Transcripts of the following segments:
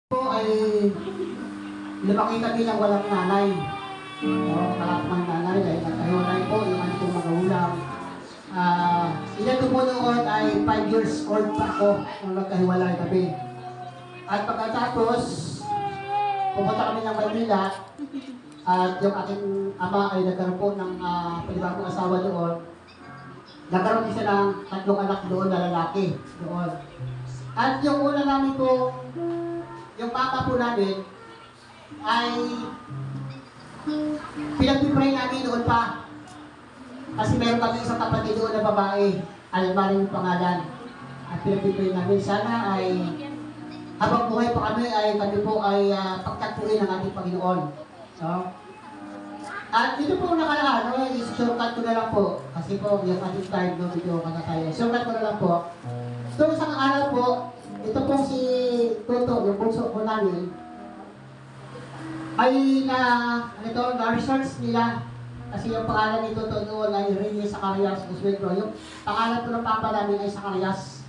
Po ay lumaki kami ng walang nanay. Kalapang nanay dahil nagkahiwalay po yung ating mga ulam. Ilan ko po noon ay 5 years old pa ako nung nagkahiwalay kami. At pagkatapos, pumunta kami ng Maynila at yung aking ama ay nagkaroon po ng panibagong asawa doon. Nagkaroon din siya ng 3 anak doon na lalaki doon. At yung una namin po, yung papa po namin ay pinag-pray namin doon pa. Kasi meron kami isang kapatid doon na babae, Alma rin yung pangalan. At pinag-pray namin, sana ay habang buhay pa kami ay kami po ay pagtagpuin ng ating Panginoon. So, at ito po nakaraan, i-shortcut ko na lang po. Kasi po, yung ating time, no, video ka na tayo. Shortcut ko na lang po. Ito isang araw po, ito pong si Toto, yung bunso ko namin, ay na-research nila. Kasi yung pangalan ni Toto noon ay Rene Zacarias Oswego. Yung pangalan po ng papa namin ay Zacarias.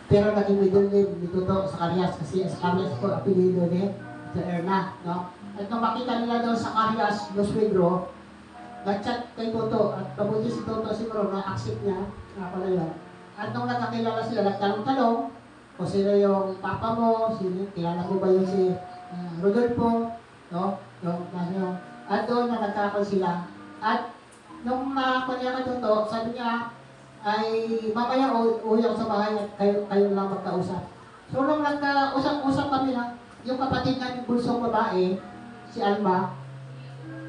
Pero naging middle name ni Toto Zacarias kasi Zacarias po apelido ni Erna. No? At nung makita nila daw Zacarias Oswego, nag-chat kay Toto at mabuti si Toto siguro na-accept niya, nga pala yun. At nung nakakilala sila, nagtanong-tanong, o sino yung papa mo, sino, kilala mo ba yung si Rodolfo, no? At doon na nagkakon sila. At nung kanya ka Toto, sabi niya, ay mamaya uwi ako sa bahay at kayo lang magkausap. So nung nagkausap-usap kami na, yung kapatid namin bulsong babae, si Alma,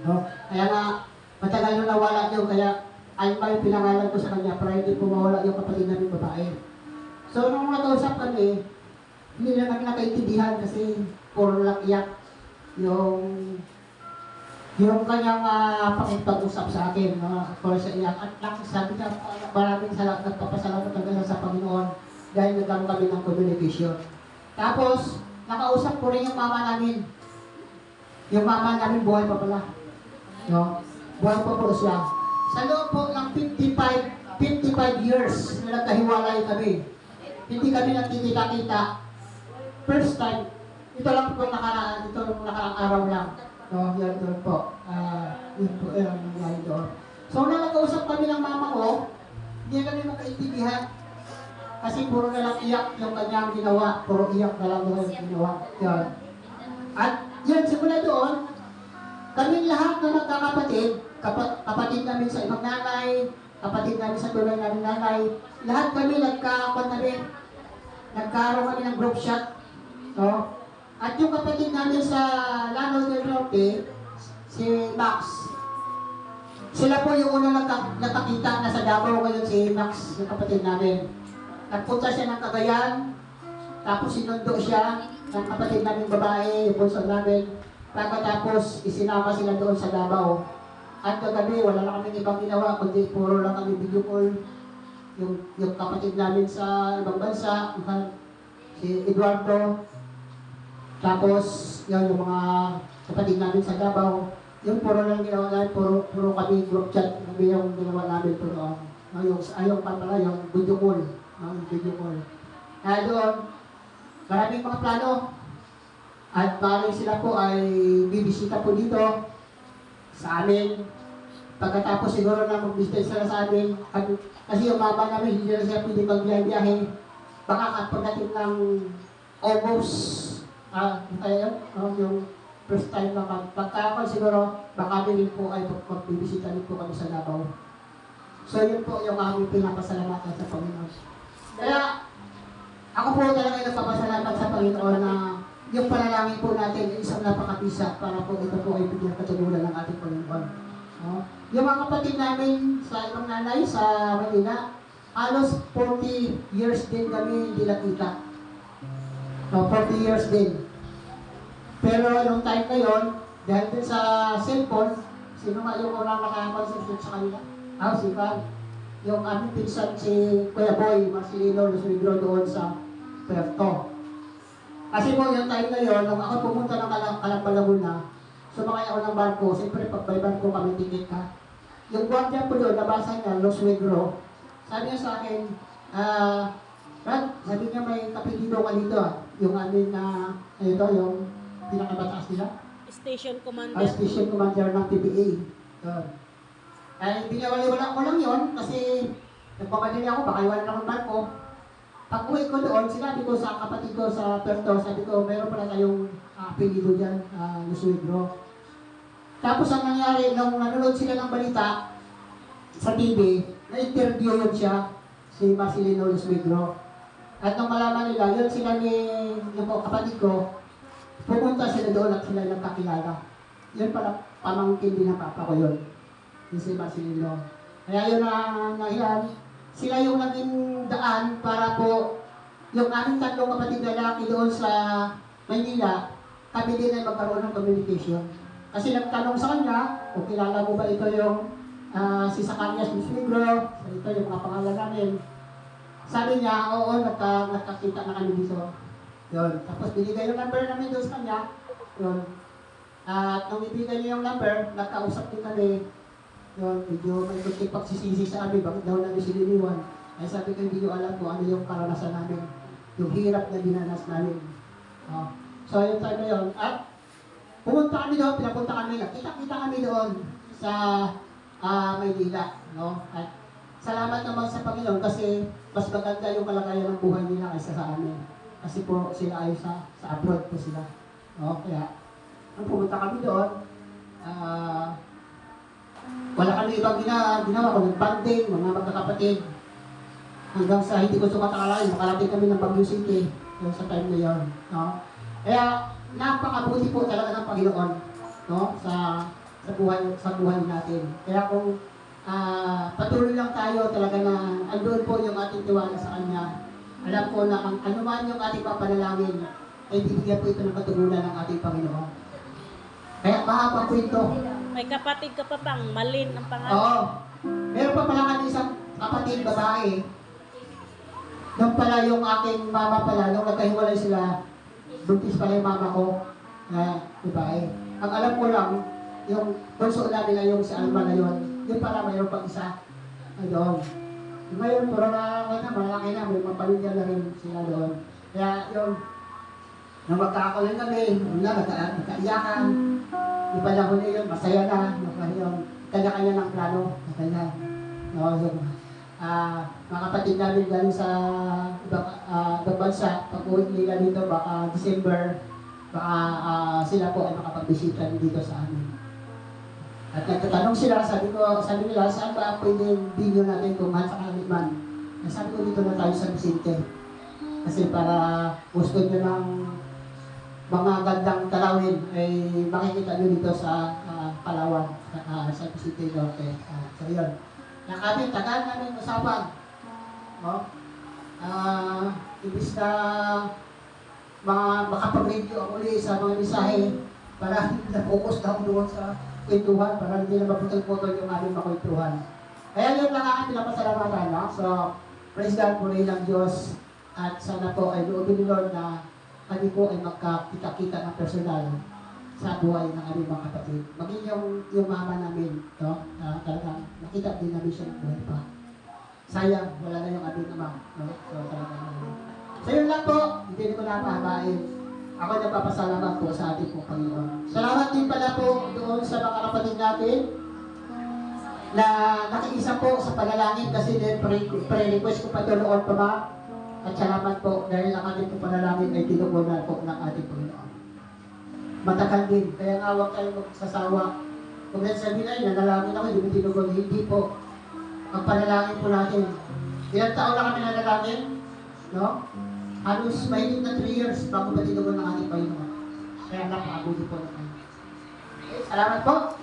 no? Kaya nga, matagal na nawala yun, kaya Alma yung pinangalan ko sa kanya para hindi po mawala yung kapatid namin babae. So, nung nakausap kami, hindi na kami nakaintindihan kasi puro lang iyak yung kanyang pakipag-usap sa akin. Puro siya iyak. At sabi niya, maraming nagpapasalamat talaga sa Panginoon dahil nagkaroon kami ng communication. Tapos, nakausap ko rin yung mama namin. Yung mama namin buhay pa pala. No? Buhay pa po siya. Sa loob po ng 55 years na nagkahiwalay kami. Hindi kami nagkikita-kita. First time, ito lang po nakaraan araw lang. No, yan doon po. Yun po yung nangyari doon. So, nung nag-usap kami ng mama ko, hindi kami makaintindihan. Kasi puro na lang iyak yung kanyang ginawa. Puro iyak na lang yung ginawa. Yan. At yun, simula doon, kami lahat na magkakapatid, kapatid namin sa ibang nanay, kapatid namin sa tulay namin nanay, lahat kami nagkaroon kami ng group shot. No? At yung kapatid namin sa Lanao del Norte, si Max, sila po yung unang nakakita na sa Davao ngayon si Max, yung kapatid namin. Nagpunta siya ng Cagayan, tapos sinundo siya ng kapatid namin babae, yung bunso namin. Pagkatapos, isinama sila doon sa Davao. At kagabi, wala na kami ibang ginawa, kundi puro lang kami video call. Yung kapatid namin sa ibang bansa, si Eduardo. Tapos, yung mga kapatid namin sa Davao. Yung puro lang ginawa namin, puro kami group chat. Kami yung ginawa namin po doon. Yung pala, yung video call. Yung video call. Kaya doon, maraming mga plano. At maraming sila po ay bibisita po dito sa amin. Pagkatapos siguro na mag-business sila sa amin. Kasi yung mama namin, hindi na siya pwede magbiyahe. Baka pagdating ng almost, yung first time naman. Pagkakon siguro, baka rin po ay magbibisita rin po kami sa Davao. So yun po yung aming pinapasalamatan sa Panginoon. Kaya, ako po talaga nagpapasalamat sa Panginoon na yung panalangin po natin ay isang napakabisa para po ito po ay bigyan katulunan ng ating Panginoon. No? Yung mga kapatid namin sa ibang nanay sa Manila, halos 40 years din kami hindi nakita. No, 40 years din. Pero nung time na yun, dahil din sa cellphone, sino nga yung unang nakakonsentrate sa kanila? Si Val. Yung aming pinsan si Kuya Boy, Marcelino, Lusuigro doon sa Puerto. Kasi po yung time na yun, nung ako pumunta ng Calapalaguna, sumakay ako ng barko, siyempre pag may barko kami ticket ka. Yung guardia po doon, nabasa niya, Los Negro, sabi niya sa akin, Brad, sabi niya may kapilido ka dito yung amin na, ito, yung pinakabataas nila. Station commander. Station Commander ng PBA. Yun. Ay, binawali-wala ko lang yun kasi nagpapadali ako, baka iwanan ako ng barko. Pag uwi ko doon, sinabi ko sa kapatid ko sa Puerto, sabi ko, meron pala kayong apelido dyan, Lusuegro. Tapos ang nangyari, nung nanonood sila ng balita sa TV, na-interview yun siya, si Marcelino Lusuegro. At nung malaman nila, yun sila ni yung kapatid ko, pupunta sila doon at sila nagkakilala. Yun pala, pamangkin din ng papa ko yun. Yung si Marcelino. Kaya yun na yan. Sila yung naging daan para po yung aming tatlong kapatid na lalaki doon sa Maynila, kami din ay magkaroon ng communication. Kasi nagtanong sa kanya, kung kilala mo ba ito yung si Zacarias Lusuegro, ito yung mga pangalan namin. Sabi niya, oo, nagkakita na kami dito. Yun. Tapos binigay yung number namin doon sa kanya. Yun. At nung ibigay niya yung number, nagkausap din kami. Yun, medyo may kunting pagsisisi sa amin, bakit daw namin siniliwan. Ay sabi ko, hindi nyo alam kung ano yung karanasan namin. Yung hirap na dinanas namin. So yung time na yun. At pumunta kami doon, pinapunta kami, nakita-kita kami doon sa Maynila. No? At salamat naman sa Panginoon kasi mas maganda yung kalagayan ng buhay nila kaysa sa amin. Kasi po sila ay sa abroad po sila. No? Kaya, nung pumunta kami doon, wala kami ibang ginawa ko, nag-banding, mga magkakapatid. Hanggang sa hindi ko sukat akalain, makarating kami ng Baguio City yung sa time na yun. No? Kaya, napakabuti po talaga ng Panginoon, no? sa buhay natin. Kaya kung patuloy lang tayo talaga na andun po yung ating tiwala sa Kanya, alam ko na ang anuman yung ating papanalangin, ay bibigyan po ito ng katugunan ng ating Panginoon. Kaya mahaba po ito. May kapatid ka pa bang? Malin ang pangalan. Oo. Meron pa pala kami isang kapatid babae. Nung pala yung aking mama pala, nung nagkahiwalay sila, buntis pala yung mama ko na babae. Ang alam ko lang, yung bunso na nila yung si Alma na yun, yun pala mayroon pang isa. Ayun. Ngayon, puro na, malaki na, may mapamilya na rin sila doon. Kaya yun, nung magkakakulan kami, nagkaiyakan, yung panahon na yun, masaya na, yung kanya-kanya ng plano, kanya. No, so, mga kapatid namin galing sa ibang bansa, pag-uwi nila dito, baka December, baka sila po ay makapagbisita dito sa amin. At nagtatanong sila, sabi nila, saan ba pwedeng video natin kung mahal sa Kaliman? Sabi ko dito na tayo sa Vicente. Kasi para gusto nyo ng mga gandang talawin ay makikita nyo dito sa Palawan, sa Vicente Norte. So yun. Kami, tagal namin usapan. No? Ibig na makapag-review ako ulit sa mga mensahe para na-focus na ako doon sa kwentuhan para hindi na maputol-putol yung aming makwentuhan. Kaya yun lang ang pinapasalamatan. No? So, praise God, puri ng Diyos. At sana po ay loobin ni Lord na kami po ay magkakita-kita ng personal sa buhay ng aming mga kapatid. Maging yung mama namin, no? Talagang nakita din namin siya ng buhay pa. Sayang, wala na yung aming ama. No? So, talagang so, yun lang po. Hindi ko na pahabain. Ako nagpapasalamat po sa ating pong Panginoon. Salamat din pala po doon sa mga kapatid natin na nakiisa po sa panalangin kasi din pre-request ko pa doon noon pa ba. At salamat po dahil ang ating pong panalangin ay tinugunan po ng ating Panginoon. Matagal din, kaya nga huwag kayo magsasawa. Kung sabihin ay nanalangin ako, hindi mo tinugunan, hindi po. Ang panalangin po natin. Ilang taon na kami nanalangin? No? Halos mahigit na 3 years bago matinugon ng ating Panginoon. Kaya napakabuti po naman. Okay, salamat po.